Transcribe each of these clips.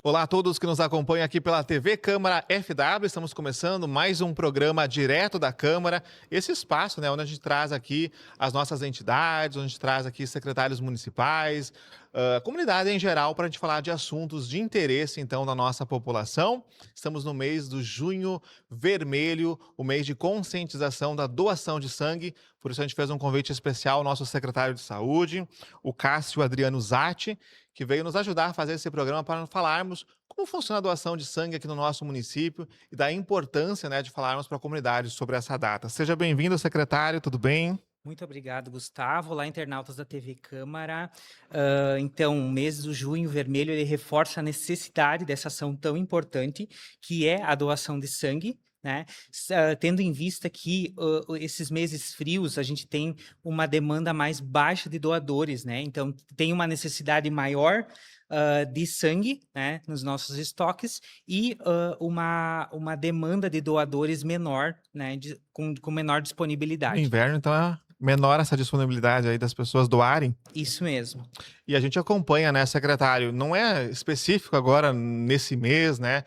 Olá a todos que nos acompanham aqui pela TV Câmara FW. Estamos começando mais um programa direto da Câmara. Esse espaço, onde a gente traz aqui as nossas entidades, onde a gente traz aqui secretários municipais, a comunidade em geral, para a gente falar de assuntos de interesse, então, da nossa população. Estamos no mês do Junho Vermelho, o mês de conscientização da doação de sangue. Por isso a gente fez um convite especial ao nosso secretário de Saúde, o Cássio Adriano Zatti, que veio nos ajudar a fazer esse programa para falarmos como funciona a doação de sangue aqui no nosso município e da importância, de falarmos para a comunidade sobre essa data. Seja bem-vindo, secretário, tudo bem? Muito obrigado, Gustavo. Olá, internautas da TV Câmara. Então, o mês do Junho Vermelho, ele reforça a necessidade dessa ação tão importante, que é a doação de sangue, né? Tendo em vista que esses meses frios, a gente tem uma demanda mais baixa de doadores, né? Então, tem uma necessidade maior de sangue, né, nos nossos estoques e uma demanda de doadores menor, né, com menor No disponibilidade. inverno, então, é menor essa disponibilidade aí das pessoas doarem. Isso mesmo. E a gente acompanha, secretário? Não é específico agora nesse mês, né?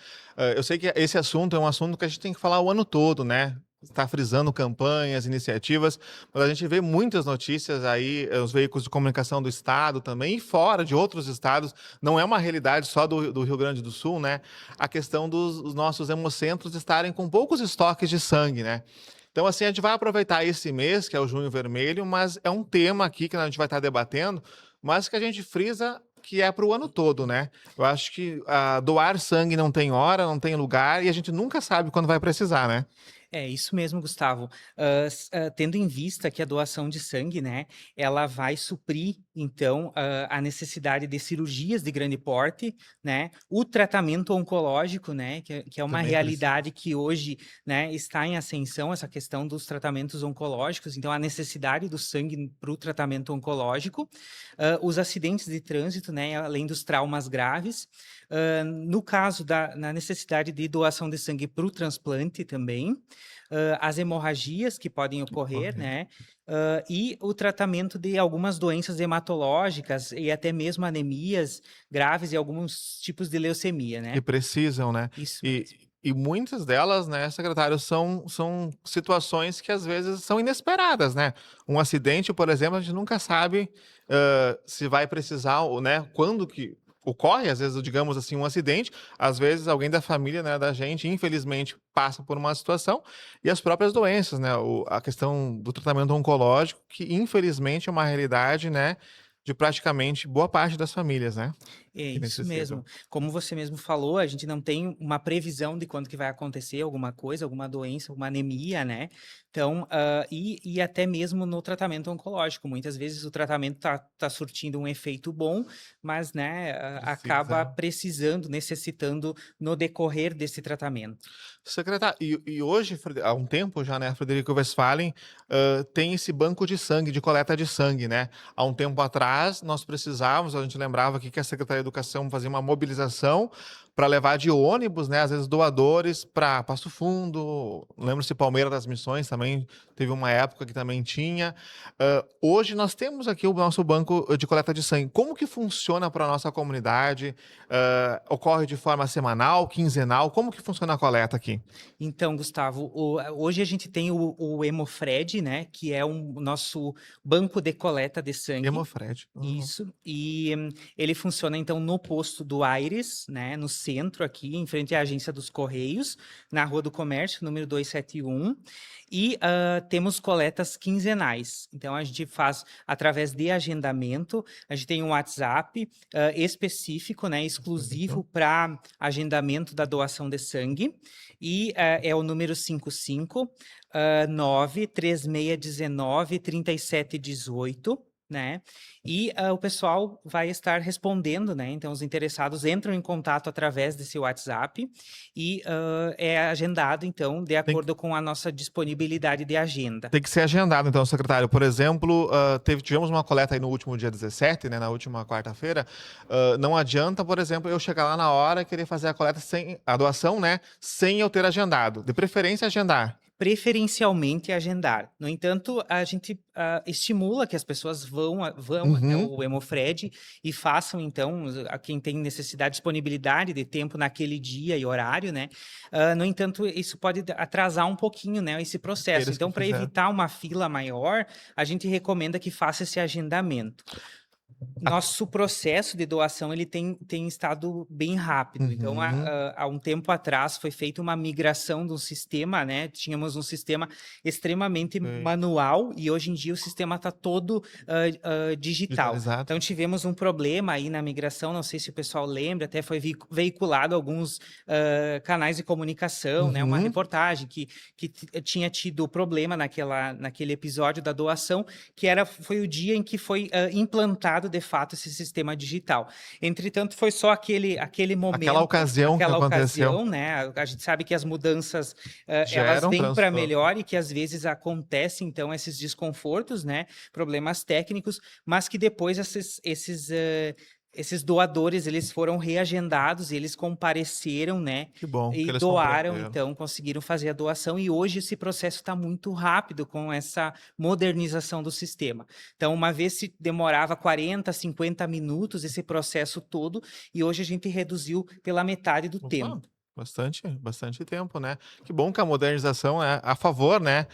Eu sei que esse assunto é um assunto que a gente tem que falar o ano todo, né? Está frisando campanhas, iniciativas, mas a gente vê muitas notícias aí, os veículos de comunicação do estado também, e fora de outros estados, não é uma realidade só do Rio Grande do Sul, né? A questão dos nossos hemocentros estarem com poucos estoques de sangue, né? Então, assim, a gente vai aproveitar esse mês, que é o Junho Vermelho, mas é um tema aqui que a gente vai estar debatendo, mas que a gente frisa que é para o ano todo, né? Eu acho que doar sangue não tem hora, não tem lugar, e a gente nunca sabe quando vai precisar, né? É isso mesmo, Gustavo. Tendo em vista que a doação de sangue, né, ela vai suprir, então, a necessidade de cirurgias de grande porte, né, o tratamento oncológico, né, que é uma Também precisa. realidade que hoje, né, está em ascensão, essa questão dos tratamentos oncológicos, então a necessidade do sangue para o tratamento oncológico, os acidentes de trânsito, né, além dos traumas graves, no caso na necessidade de doação de sangue para o transplante também, as hemorragias que podem ocorrer, Correto. né? E o tratamento de algumas doenças hematológicas e até mesmo anemias graves e alguns tipos de leucemia, Que né? precisam, né? Isso mesmo. E muitas delas, né, secretário, são situações que às vezes são inesperadas, né? Um acidente, por exemplo, a gente nunca sabe se vai precisar, ou, né, quando que ocorre, às vezes, digamos assim, um acidente, às vezes alguém da família, né, da gente, infelizmente, passa por uma situação, e as próprias doenças, né? A questão do tratamento oncológico, que infelizmente é uma realidade, né, de praticamente boa parte das famílias, né? É Que isso necessitam. mesmo. Como você mesmo falou, a gente não tem uma previsão de quando que vai acontecer alguma coisa, alguma doença, alguma anemia, né? Então, e até mesmo no tratamento oncológico. Muitas vezes o tratamento tá surtindo um efeito bom, mas, né, acaba Precisa. precisando, necessitando no decorrer desse tratamento. Secretário, e hoje, há um tempo já, né, Frederico Westphalen, tem esse banco de sangue, de coleta de sangue, né? Há um tempo atrás, nós precisávamos, a gente lembrava aqui que a Secretaria de Educação fazia uma mobilização para levar de ônibus, né, às vezes doadores para Passo Fundo, lembro-se Palmeira das Missões também, teve uma época que também tinha. Hoje nós temos aqui o nosso banco de coleta de sangue. Como que funciona para a nossa comunidade? Ocorre de forma semanal, quinzenal? Como que funciona a coleta aqui? Então, Gustavo, hoje a gente tem o Hemofred, né, que é o nosso banco de coleta de sangue. Hemofred. Uhum. Isso, e ele funciona então no posto do Aires, né, no centro aqui, em frente à agência dos Correios, na Rua do Comércio, número 271, e temos coletas quinzenais. Então a gente faz através de agendamento, a gente tem um WhatsApp específico, né, exclusivo para agendamento da doação de sangue, e é o número 55 93619 3718, né? E o pessoal vai estar respondendo, né? Então, os interessados entram em contato através desse WhatsApp e é agendado, então, de Tem, acordo com a nossa disponibilidade de agenda. tem que ser agendado, então, secretário. Por exemplo, tivemos uma coleta aí no último dia 17, né, na última quarta-feira. Não adianta, por exemplo, eu chegar lá na hora e querer fazer a coleta sem a doação, né, sem eu ter agendado. De preferência, agendar. preferencialmente agendar. No entanto, a gente estimula que as pessoas vão até Uhum. o Hemofred e façam, então, a quem tem necessidade, disponibilidade de tempo naquele dia e horário, né? No entanto, isso pode atrasar um pouquinho, né, esse processo. Aqueles que Então, para fizeram. evitar uma fila maior, a gente recomenda que faça esse agendamento. Nosso processo de doação ele tem estado bem rápido. Então, Uhum. há um tempo atrás foi feita uma migração do sistema, né? Tínhamos um sistema extremamente Sei. manual e hoje em dia o sistema está todo digital. Digitalizado. Então, tivemos um problema aí na migração, não sei se o pessoal lembra, até foi veiculado alguns canais de comunicação, né? Uma Uhum. reportagem que tinha tido problema naquele episódio da doação, foi o dia em que foi implantado de fato esse sistema digital. Entretanto, foi só aquele Aquela momento, ocasião que aquela aconteceu ocasião, né? A gente sabe que as mudanças elas gera um vêm para transtorno. melhor e que às vezes acontecem então esses desconfortos, né? Problemas técnicos, mas que depois esses doadores, eles foram reagendados, eles compareceram, né, Que bom que e eles doaram, compreenderam. então conseguiram fazer a doação e hoje esse processo está muito rápido com essa modernização do sistema. Então, uma vez se demorava 40, 50 minutos esse processo todo e hoje a gente reduziu pela metade do Opa, tempo. bastante tempo, né? Que bom que a modernização é a favor, né?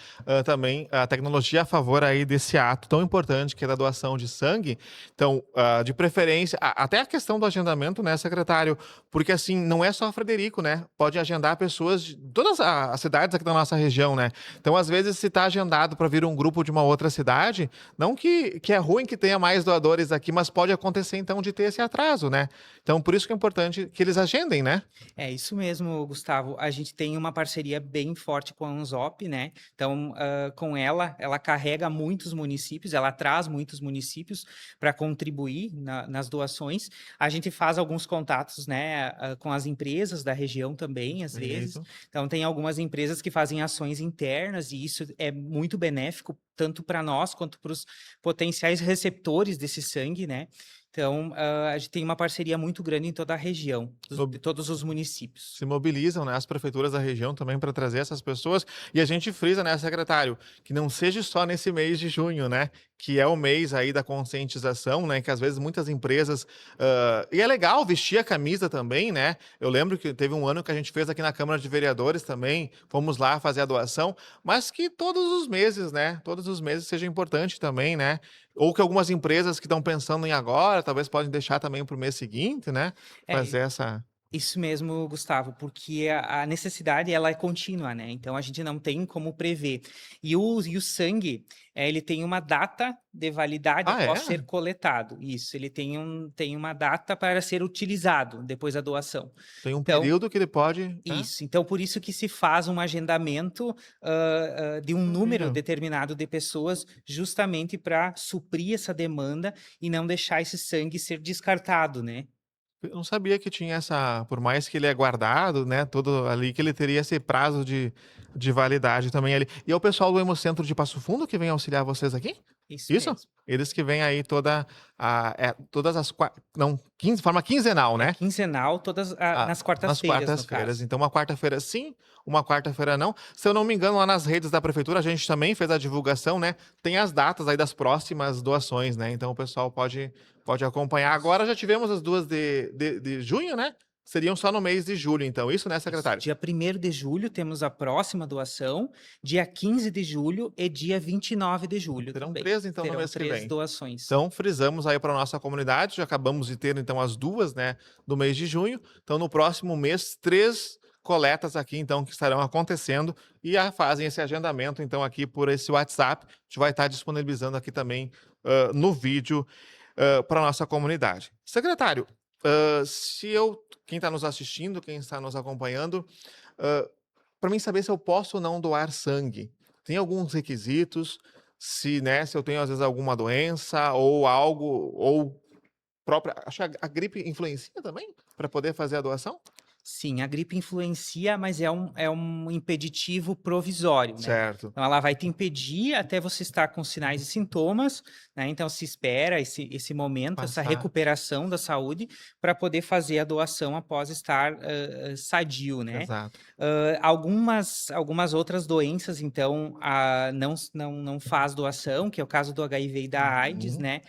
Também a tecnologia é a favor aí desse ato tão importante que é da doação de sangue. Então, de preferência, até a questão do agendamento, né, secretário? Porque assim, não é só Frederico, né? Pode agendar pessoas de todas as cidades aqui da nossa região, né? Então, às vezes, se está agendado para vir um grupo de uma outra cidade, não que é ruim que tenha mais doadores aqui, mas pode acontecer então de ter esse atraso, né? Então, por isso que é importante que eles agendem, né? É isso mesmo, Gustavo. A gente tem uma parceria bem forte com a Anzop, né? Então, com ela carrega muitos municípios, ela traz muitos municípios para contribuir nas doações. A gente faz alguns contatos, né, com as empresas da região também, às vezes. Perfeito. Então, tem algumas empresas que fazem ações internas e isso é muito benéfico, tanto para nós quanto para os potenciais receptores desse sangue, né? Então, a gente tem uma parceria muito grande em toda a região, de todos os municípios. Se mobilizam, né, as prefeituras da região também para trazer essas pessoas. E a gente frisa, né, secretário, que não seja só nesse mês de junho, né, que é o mês aí da conscientização, né, que às vezes muitas empresas e é legal vestir a camisa também, né? Eu lembro que teve um ano que a gente fez aqui na Câmara de Vereadores também, fomos lá fazer a doação, mas que todos os meses, né, todos os meses seja importante também, né? Ou que algumas empresas que estão pensando em agora, talvez podem deixar também para o mês seguinte, né? É, Fazer essa. isso mesmo, Gustavo, porque a necessidade ela é contínua, né? Então a gente não tem como prever. E o sangue, ele tem uma data de validade Ah, após é? ser coletado. Isso, ele tem uma data para ser utilizado depois da doação. Tem um Então, período que ele pode. É? isso. Então, por isso que se faz um agendamento de um número Sabia. determinado de pessoas, justamente para suprir essa demanda e não deixar esse sangue ser descartado, né? Eu não sabia que tinha essa. Por mais que ele é guardado, né? Tudo ali, que ele teria esse prazo de validade também ali. E é o pessoal do Hemocentro de Passo Fundo que vem auxiliar vocês aqui? Isso Isso? mesmo. Eles que vêm aí todas as. Não, forma quinzenal, É né? quinzenal, nas Nas quartas-feiras, no quartas-feiras. caso. Então, uma quarta-feira sim, uma quarta-feira não. Se eu não me engano, lá nas redes da prefeitura, a gente também fez a divulgação, né? Tem as datas aí das próximas doações, né? Então, o pessoal pode acompanhar. Agora já tivemos as duas de junho, né? Seriam só no mês de julho, então. Isso, né, Isso. secretário? Dia 1º de julho temos a próxima doação, dia 15 de julho e dia 29 de julho Serão também. 3, então, no Terão mês que 3 vem. doações. Então, frisamos aí para a nossa comunidade, já acabamos de ter, então, as duas, né, do mês de junho. Então, no próximo mês, 3 coletas aqui, então, que estarão acontecendo e já fazem esse agendamento, então, aqui por esse WhatsApp. A gente vai estar disponibilizando aqui também no vídeo para a nossa comunidade. Secretário, quem está nos assistindo, quem está nos acompanhando, para mim saber se eu posso ou não doar sangue, tem alguns requisitos, se, né, se eu tenho às vezes alguma doença ou algo, ou própria. Acho que a gripe influencia também para poder fazer a doação? Sim, a gripe influencia, mas é um impeditivo provisório, né? Certo. Então, ela vai te impedir até você estar com sinais e sintomas, né? Então, se espera esse momento, essa Passar. recuperação da saúde, para poder fazer a doação após estar sadio, né? Exato. Algumas outras doenças, então, não faz doação, que é o caso do HIV e da AIDS, Uhum. né?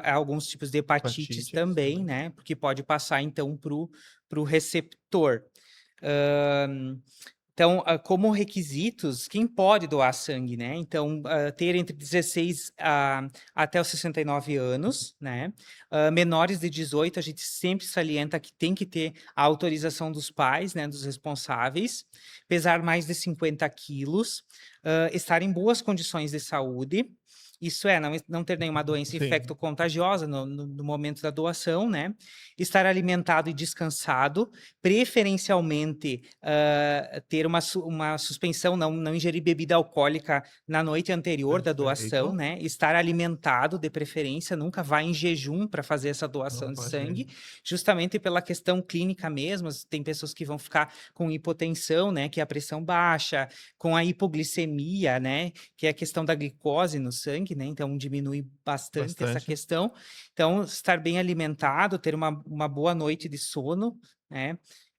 Alguns tipos de hepatites Hepatites também, também. né? Porque pode passar, então, para o receptor. Hã, então, como requisitos, quem pode doar sangue, né? Então, ter entre 16 até os 69 anos, né? Menores de 18, a gente sempre salienta que tem que ter a autorização dos pais, né? Dos responsáveis, pesar mais de 50 quilos, estar em boas condições de saúde. Isso é, não ter nenhuma doença Sim, infecto-contagiosa no momento da doação, né? Estar alimentado e descansado, preferencialmente ter uma suspensão, não ingerir bebida alcoólica na noite anterior da doação, perfeito. né? Estar alimentado de preferência, nunca vá em jejum para fazer essa Não doação de pode. sangue, justamente pela questão clínica mesmo. Tem pessoas que vão ficar com hipotensão, né? Que é a pressão baixa, com a hipoglicemia, né? Que é a questão da glicose no sangue, né? Então diminui bastante essa Bastante. questão. Então, estar bem alimentado, ter uma boa noite de sono, né?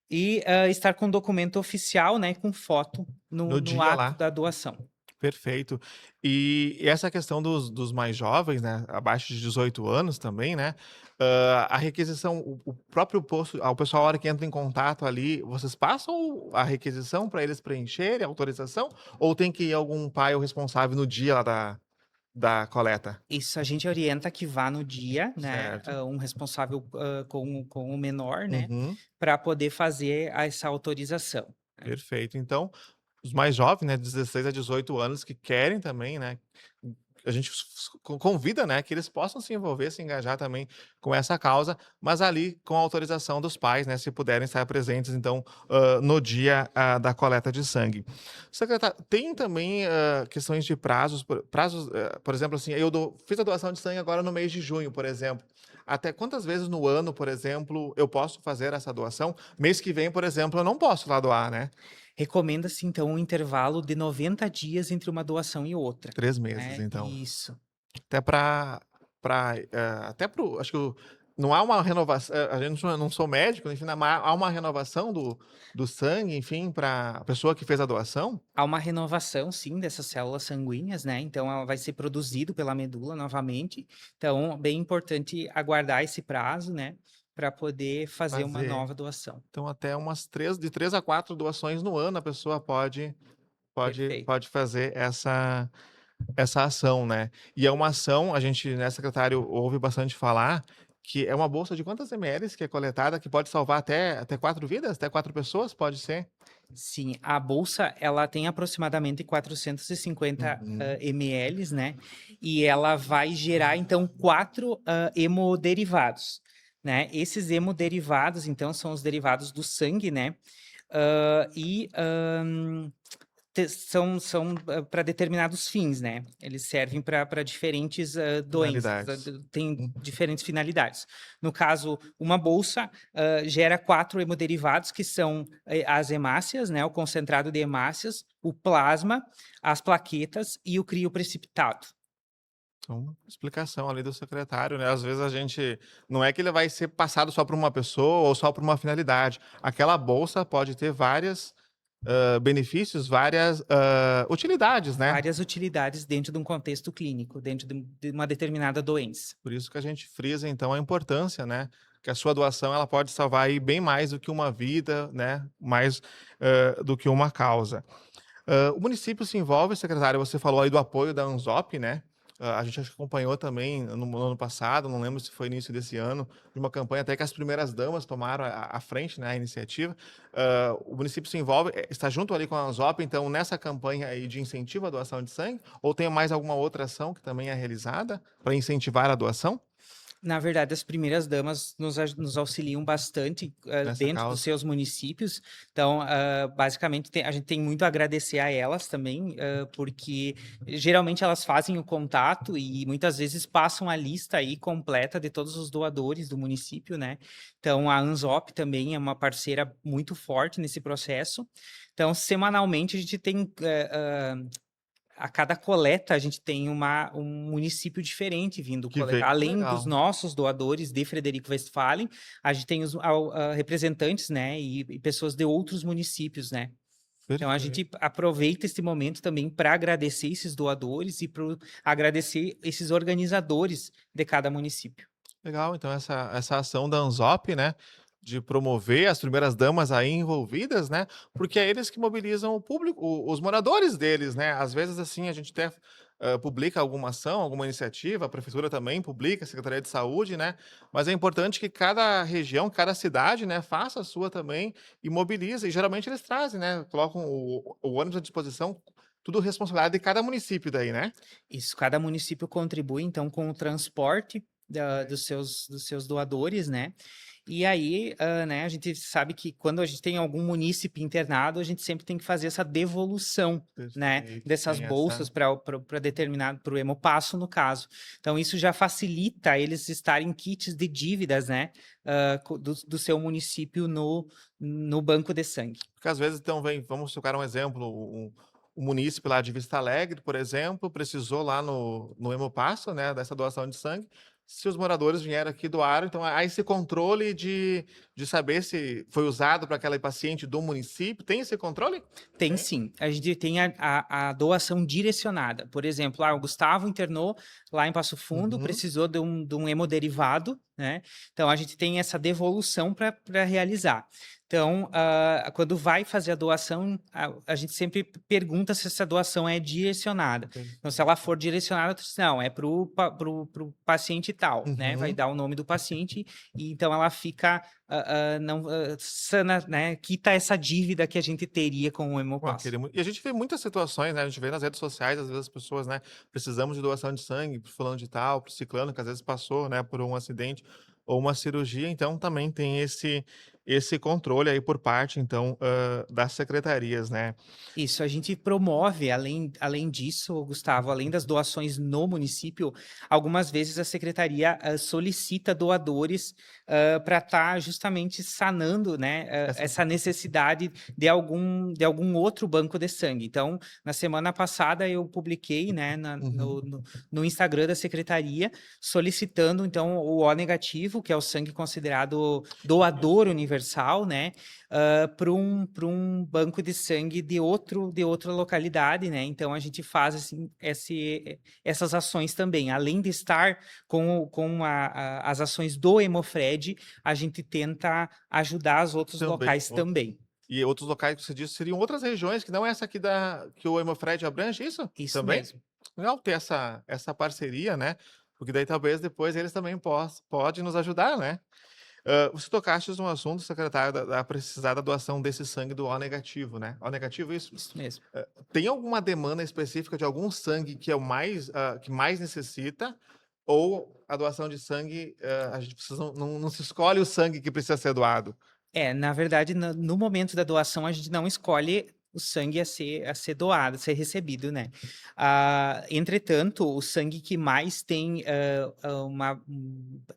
E estar com documento oficial, né? Com foto no, No no dia ato lá. da doação. Perfeito. E essa questão dos mais jovens, né, abaixo de 18 anos também, né, a requisição, o próprio posto, o pessoal, a hora que entra em contato ali, vocês passam a requisição para eles preencherem, a autorização, ou tem que ir algum pai ou responsável no dia lá da coleta? Isso a gente orienta que vá no dia, né? Certo. Um responsável com o menor, né? Uhum. Para poder fazer essa autorização, né? Perfeito. Então, os mais jovens, né, 16 a 18 anos, que querem também, né, a gente convida, né, que eles possam se envolver, se engajar também com essa causa, mas ali com a autorização dos pais, né, se puderem estar presentes, então, no dia da coleta de sangue. Secretário, tem também questões de prazos, por exemplo, assim, fiz a doação de sangue agora no mês de junho, por exemplo. Até quantas vezes no ano, por exemplo, eu posso fazer essa doação? Mês que vem, por exemplo, eu não posso lá doar, né? Recomenda-se, então, um intervalo de 90 dias entre uma doação e outra, 3 meses, né? então. Isso. Até até acho que não há uma renovação, a gente não sou médico, enfim, há uma renovação do sangue, enfim, para a pessoa que fez a doação? Há uma renovação, sim, dessas células sanguíneas, né? Então, ela vai ser produzido pela medula novamente. Então, bem importante aguardar esse prazo, né? Para poder fazer uma Fazer. nova doação. Então até umas 3 a 4 doações no ano a pessoa Perfeito. pode fazer essa ação, né. E é uma ação, a gente, né, secretário, ouve bastante falar, que é uma bolsa de quantos mls que é coletada, que pode salvar até 4 vidas? Até 4 pessoas, pode ser? Sim, a bolsa, ela tem aproximadamente 450 Uhum. ml, né? E ela vai gerar, então, 4 hemoderivados, né? Esses hemoderivados, então, são os derivados do sangue, né? E são para determinados fins, né? Eles servem para diferentes doenças, Finalidades. tem Uhum. diferentes finalidades. No caso, uma bolsa gera 4 hemoderivados, que são as hemácias, né? O concentrado de hemácias, o plasma, as plaquetas e o crioprecipitado. Então, explicação ali do secretário, né, às vezes a gente não é que ele vai ser passado só para uma pessoa ou só para uma finalidade. Aquela bolsa pode ter várias, benefícios, várias, utilidades, né. Várias utilidades dentro de um contexto clínico, dentro de uma determinada doença. Por isso que a gente frisa, então, a importância, né, que a sua doação ela pode salvar aí bem mais do que uma vida, né, mais, do que uma causa. O município se envolve, secretário, você falou aí do apoio da Anzop, né, a gente acho que acompanhou também no ano passado, não lembro se foi início desse ano, de uma campanha até que as primeiras damas tomaram a frente, né, a iniciativa. O município se envolve, está junto ali com a Anzop, então, nessa campanha aí de incentivo à doação de sangue, ou tem mais alguma outra ação que também é realizada para incentivar a doação? Na verdade, as primeiras damas nos auxiliam bastante, nessa dentro dos causa? seus municípios. Então, basicamente, a gente tem muito a agradecer a elas também, porque geralmente elas fazem o contato e muitas vezes passam a lista aí completa de todos os doadores do município, né? Então, a Anzop também é uma parceira muito forte nesse processo. Então, semanalmente, a gente tem a cada coleta a gente tem um município diferente vindo Que coletar. vem. Que Além dos legal. nossos doadores de Frederico Westphalen, a gente tem os representantes, né, e pessoas de outros municípios, né. Então a Perfeito. gente aproveita esse momento também para agradecer esses doadores e para agradecer esses organizadores de cada município. Legal, então essa ação da Anzop, né, de promover as primeiras damas aí envolvidas, né, porque é eles que mobilizam o público, os moradores deles, né. Às vezes, assim, a gente até, publica alguma ação, alguma iniciativa, a prefeitura também publica, a Secretaria de Saúde, né, mas é importante que cada região, cada cidade, né, faça a sua também e mobilize, e geralmente eles trazem, né, colocam o ônibus à disposição, tudo responsabilidade de cada município daí, né? Isso, cada município contribui então com o transporte dos seus doadores, né? E aí, né, a gente sabe que quando a gente tem algum munícipe internado, a gente sempre tem que fazer essa devolução, né, Perfeito, dessas tem essa bolsas para determinado, para o Hemopasso, no caso. Então, isso já facilita eles estarem em kits de dívidas, né, do seu município no banco de sangue. porque às vezes então vem, vamos tocar um exemplo, o munícipe lá de Vista Alegre, por exemplo, precisou lá no Hemopasso, né, dessa doação de sangue. Se os moradores vieram aqui doaram, então há esse controle de saber se foi usado para aquela paciente do município, tem esse controle? Tem Tem? sim. A gente tem a doação direcionada. Por exemplo, o Gustavo internou lá em Passo Fundo, Uhum. precisou de um hemoderivado, né? Então a gente tem essa devolução para realizar. Então, quando vai fazer a doação, a gente sempre pergunta se essa doação é direcionada. Então, se ela for direcionada, tu diz, não, é para o paciente tal, né? Vai Uhum. dar o nome do paciente, e então ela fica não, sana, né? Quita essa dívida que a gente teria com o Com Hemopass. aquele e a gente vê muitas situações, né, a gente vê nas redes sociais, às vezes, as pessoas, né, precisamos de doação de sangue para fulano de tal, para ciclano, que às vezes passou, né, por um acidente ou uma cirurgia, então também tem esse controle aí por parte, então, das secretarias, né. Isso, a gente promove, além disso, Gustavo, além das doações no município, algumas vezes a secretaria solicita doadores para estar justamente sanando, né, Essa essa necessidade de algum outro banco de sangue. Então, na semana passada eu publiquei, né, uhum. no Instagram da secretaria, solicitando então o O negativo, que é o sangue considerado doador universal, né, para um banco de sangue de outra localidade, né? Então a gente faz assim, essas ações também. Além de estar com as ações do Hemofred, a gente tenta ajudar os outros Também locais também. e outros locais que você disse seriam outras regiões que não essa aqui da que o Hemofred abrange, isso? Isso Também? mesmo. Legal ter essa parceria, né, porque daí talvez depois eles também pode nos ajudar, né. Você tocastes um assunto, secretário, da precisar da doação desse sangue do O negativo, né. O negativo, isso? Isso mesmo. Tem alguma demanda específica de algum sangue que é o mais, que mais necessita, ou a doação de sangue, a gente precisa não se escolhe o sangue que precisa ser doado? Na verdade, no momento da doação, a gente não escolhe o sangue a ser doado, a ser recebido, né? Entretanto, o sangue que mais tem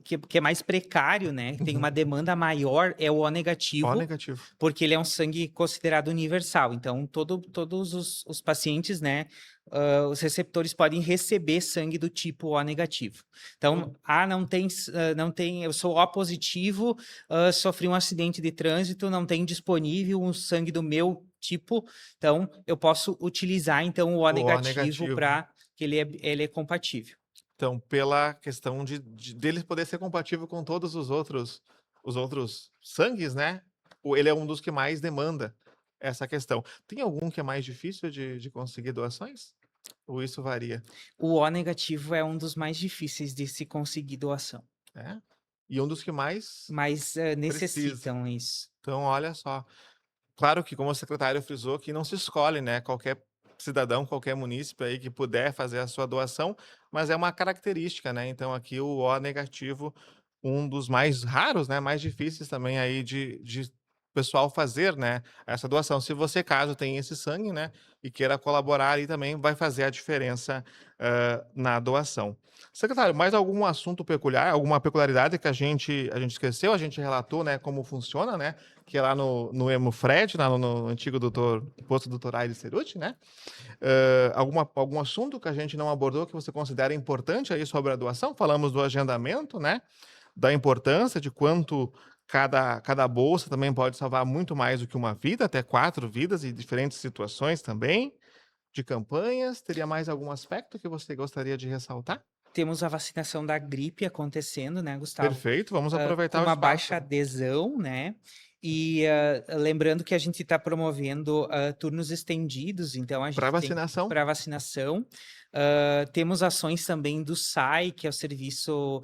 que é mais precário, né? Tem Uhum. uma demanda maior é o O O negativo, negativo. porque ele é um sangue considerado universal. Então, todos os pacientes, né? Os receptores podem receber sangue do tipo O negativo. Então, não tem, eu sou O positivo, sofri um acidente de trânsito, não tem disponível um sangue do meu tipo, então eu posso utilizar então o O O O negativo negativo. para que ele é compatível. Então, pela questão de dele poder ser compatível com todos os outros sangues, né, ele é um dos que mais demanda essa questão. Tem algum que é mais difícil de conseguir doações? Ou isso varia? O O negativo é um dos mais difíceis de se conseguir doação, É? E um dos que mais mas precisa. necessitam isso. Então, olha só, claro que como o secretário frisou que não se escolhe, né, qualquer cidadão, qualquer munícipe aí que puder fazer a sua doação, mas é uma característica, né, então aqui o O negativo, um dos mais raros, né, mais difíceis também aí de pessoal fazer, né, essa doação. Se você, caso tenha esse sangue, né, e queira colaborar aí também, vai fazer a diferença, na doação. Secretário, mais algum assunto peculiar, alguma peculiaridade que a gente esqueceu? A gente relatou, né, como funciona, né, que é lá no Hemofred, lá no antigo posto Doutor Aires Cerutti, né. Algum assunto que a gente não abordou que você considera importante aí sobre a doação? Falamos do agendamento, né, da importância de quanto cada bolsa também pode salvar muito mais do que uma vida, até 4 vidas em diferentes situações também, de campanhas. Teria mais algum aspecto que você gostaria de ressaltar? Temos a vacinação da gripe acontecendo, né, Gustavo? Perfeito, vamos Com aproveitar o uma espaço baixa adesão, né? E lembrando que a gente está promovendo turnos estendidos, então a para gente tem vacinação. para vacinação. Temos ações também do SAI, que é o serviço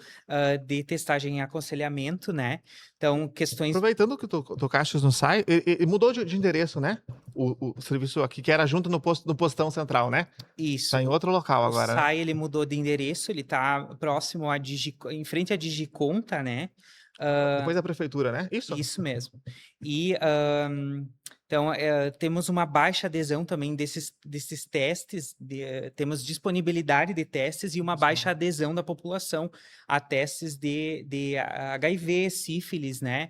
de testagem e aconselhamento, né? Então, questões. Aproveitando que tu tocaste no SAI, e mudou de endereço, né, o serviço aqui, que era junto no postão central, né? Tá em Isso. outro local O agora, né? SAI ele mudou de endereço, ele está próximo em frente à Digiconta, né? Depois da prefeitura, né? Isso? Isso mesmo. E, então, temos uma baixa adesão também desses testes, temos disponibilidade de testes e uma baixa adesão da população a testes de HIV, sífilis, né?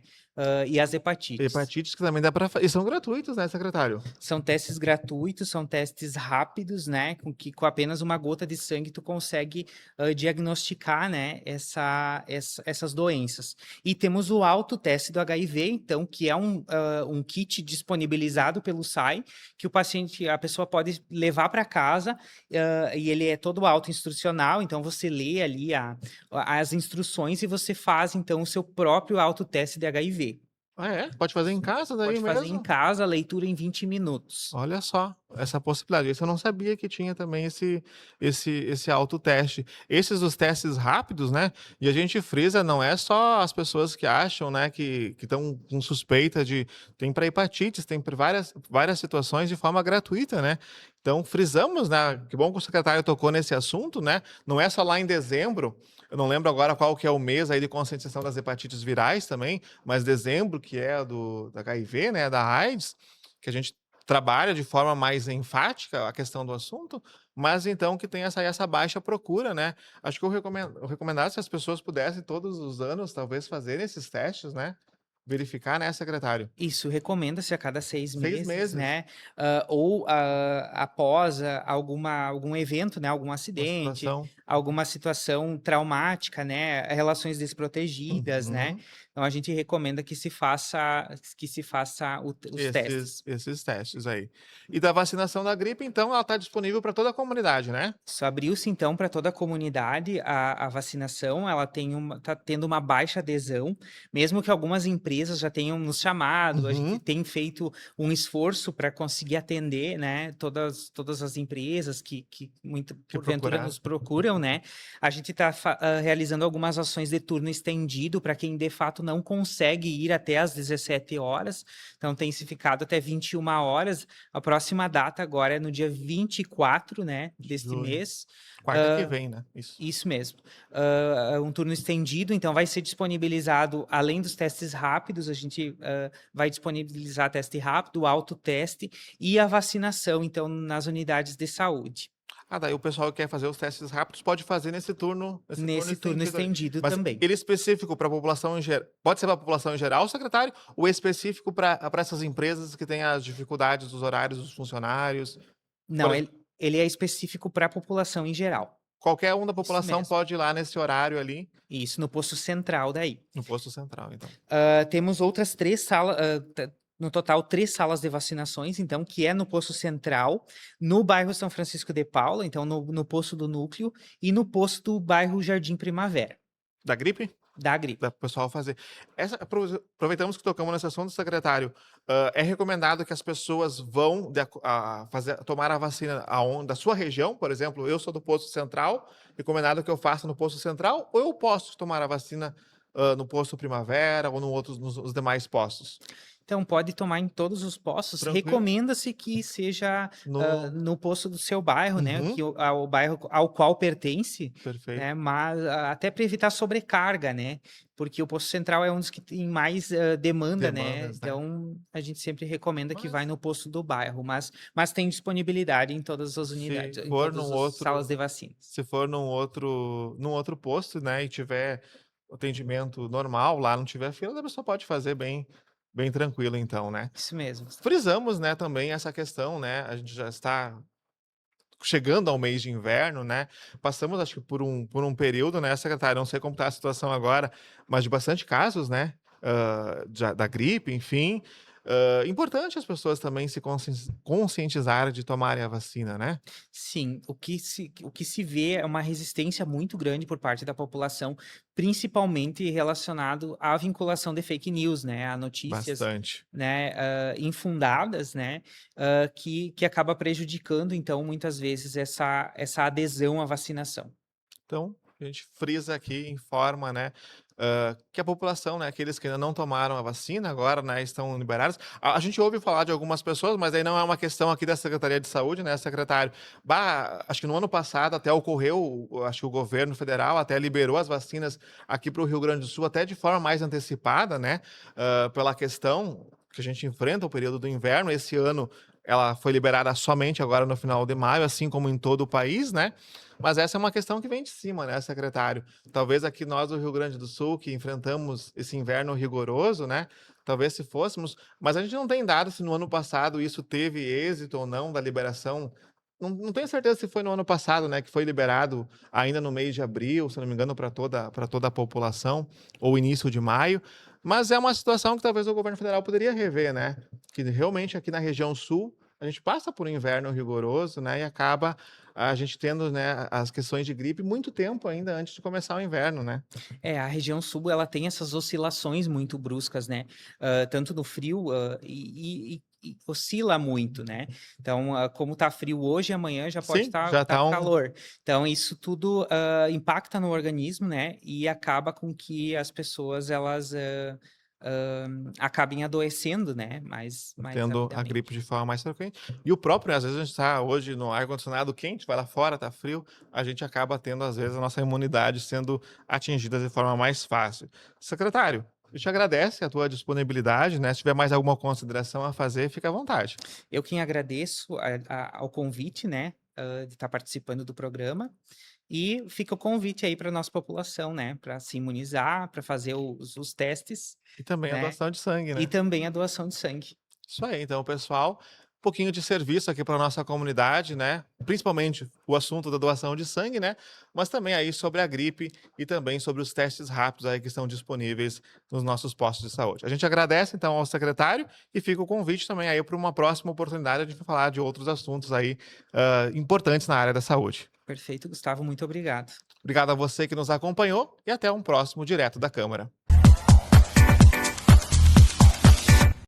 E as hepatites. Hepatites que também dá para e são gratuitos, né, secretário? São testes gratuitos, são testes rápidos, né? Com apenas uma gota de sangue tu consegue diagnosticar, né, essas doenças. E temos o autoteste do HIV, então, que é um kit disponibilizado pelo SAI, que a pessoa pode levar para casa, e ele é todo auto-instrucional, então você lê ali as instruções e você faz, então, o seu próprio autoteste de HIV. Ah, é? Pode fazer em casa daí Pode fazer em mesmo? casa, a leitura em 20 minutos. Olha só, essa possibilidade. Isso eu não sabia que tinha também esse autoteste. Esses dos testes rápidos, né, e a gente frisa, não é só as pessoas que acham, né, que estão com suspeita de tem para hepatites, tem para várias situações de forma gratuita, né. Então frisamos, né, que bom que o secretário tocou nesse assunto, né, não é só lá em dezembro, eu não lembro agora qual que é o mês aí de conscientização das hepatites virais também, mas dezembro, que é do HIV, né, da AIDS, que a gente trabalha de forma mais enfática a questão do assunto, mas então que tem essa baixa procura, né. Acho que o recomendado é se as pessoas pudessem todos os anos talvez fazerem esses testes, né, verificar, né, secretário? Isso, recomenda-se a cada 6 6 meses, meses, né, ou após algum evento, né, algum uma acidente, situação. alguma situação traumática, né, relações desprotegidas, né. Uhum. Então a gente recomenda que se faça os testes. Esses testes aí. E da vacinação da gripe, então, ela está disponível para toda a comunidade, né? Isso abriu-se então para toda a comunidade a vacinação, ela está tendo uma baixa adesão, mesmo que algumas empresas já tenham nos chamado, a gente Uhum. tem feito um esforço para conseguir atender, né, todas as empresas que muito Que porventura procurar. nos procuram, né. A gente está realizando algumas ações de turno estendido para quem de fato não consegue ir até às 17 horas, então tem se ficado até 21 horas. A próxima data agora é no dia 24, né, deste Julho. mês. Quarta que vem, né? Isso. Isso mesmo. Um turno estendido, então vai ser disponibilizado, além dos testes rápidos, a gente vai disponibilizar teste rápido, autoteste e a vacinação, então, nas unidades de saúde. Ah, daí o pessoal que quer fazer os testes rápidos pode fazer nesse turno Nesse turno estendido aí. estendido Mas também. ele é específico para a população em geral, pode ser para a população em geral, secretário, ou é específico para essas empresas que têm as dificuldades dos horários dos funcionários? Por Não, exe ele é específico para a população em geral. qualquer um da Isso população mesmo. pode ir lá nesse horário ali, Isso, no posto central daí. no posto central, então. Temos outras 3 salas, no total 3 salas de vacinações, então, que é no posto central, no bairro São Francisco de Paula, então no posto do núcleo, e no posto do bairro Jardim Primavera, Da gripe? da gripe. Dá para o pessoal fazer. Aproveitamos que tocamos nesse assunto, secretário. É recomendado que as pessoas vão tomar a vacina da sua região, por exemplo, eu sou do posto central, recomendado que eu faça no posto central, ou eu posso tomar a vacina no posto Primavera ou no outros, nos demais postos? Então, pode tomar em todos os postos. Tranquilo? Recomenda-se que seja, No no posto do seu bairro, né, Uhum, que o bairro ao qual pertence, perfeito. né, mas até para evitar sobrecarga, né, porque o posto central é um dos que tem mais, demanda, né, Demandas, né. então a gente sempre recomenda que vai Mas no posto do bairro, mas tem disponibilidade em todas as se unidades, em for todas num as salas outro de vacinas. se for num outro posto, né, e tiver atendimento normal, lá não tiver fila, a pessoa pode fazer bem tranquilo então, né. Isso mesmo, Gustavo. Frisamos, né, também essa questão, né, a gente já está chegando ao mês de inverno, né, passamos acho que por um período, né, secretário, não sei como está a situação agora, mas de bastante casos, né, da gripe, enfim. Importante as pessoas também se conscientizarem de tomarem a vacina, né. Sim, o que se vê é uma resistência muito grande por parte da população, principalmente relacionado à vinculação de fake news, né, a notícias, Bastante. né, infundadas, né, que acaba prejudicando, então, muitas vezes essa adesão à vacinação. Então, a gente frisa aqui, informa, né, que a população, né, aqueles que ainda não tomaram a vacina agora, né, estão liberados. A gente ouve falar de algumas pessoas, mas aí não é uma questão aqui da Secretaria de Saúde, né, secretário. Acho que no ano passado até ocorreu, acho que o governo federal até liberou as vacinas aqui para o Rio Grande do Sul, até de forma mais antecipada, né, pela questão que a gente enfrenta o período do inverno. Esse ano ela foi liberada somente agora no final de maio, assim como em todo o país, né. Mas essa é uma questão que vem de cima, né, secretário. Talvez aqui nós do Rio Grande do Sul, que enfrentamos esse inverno rigoroso, né, talvez se fôssemos, mas a gente não tem dado se no ano passado isso teve êxito ou não da liberação. Não tenho certeza se foi no ano passado, né, que foi liberado ainda no mês de abril, se não me engano, para toda a população, ou início de maio, mas é uma situação que talvez o governo federal poderia rever, né, que realmente aqui na região sul, a gente passa por um inverno rigoroso, né, e acaba a gente tendo, né, as questões de gripe muito tempo ainda antes de começar o inverno, né. É, a região sul ela tem essas oscilações muito bruscas, né, tanto no frio, e oscila muito, né. Então, como tá frio hoje, amanhã já pode Sim, estar já tá um calor. Então isso tudo, impacta no organismo, né, e acaba com que as pessoas elas, acabem adoecendo, né, mais tendo a gripe rapidamente. de forma mais frequente. E o próprio, né, às vezes a gente tá hoje no ar-condicionado quente, vai lá fora, tá frio, a gente acaba tendo, às vezes, a nossa imunidade sendo atingida de forma mais fácil. Secretário, eu te agradece a tua disponibilidade, né, se tiver mais alguma consideração a fazer, fica à vontade. Eu quem agradeço ao convite, né, de estar participando do programa. E fica o convite aí para nossa população, né, para se imunizar, para fazer os testes, E também a né, doação de sangue, e né. também a doação de sangue. Isso aí, então, pessoal, um pouquinho de serviço aqui para nossa comunidade, né? Principalmente o assunto da doação de sangue, né? Mas também aí sobre a gripe e também sobre os testes rápidos aí que estão disponíveis nos nossos postos de saúde. A gente agradece então ao secretário e fica o convite também aí para uma próxima oportunidade de falar de outros assuntos aí importantes na área da saúde. Perfeito, Gustavo, muito obrigado. Obrigado a você que nos acompanhou e até um próximo Direto da Câmara.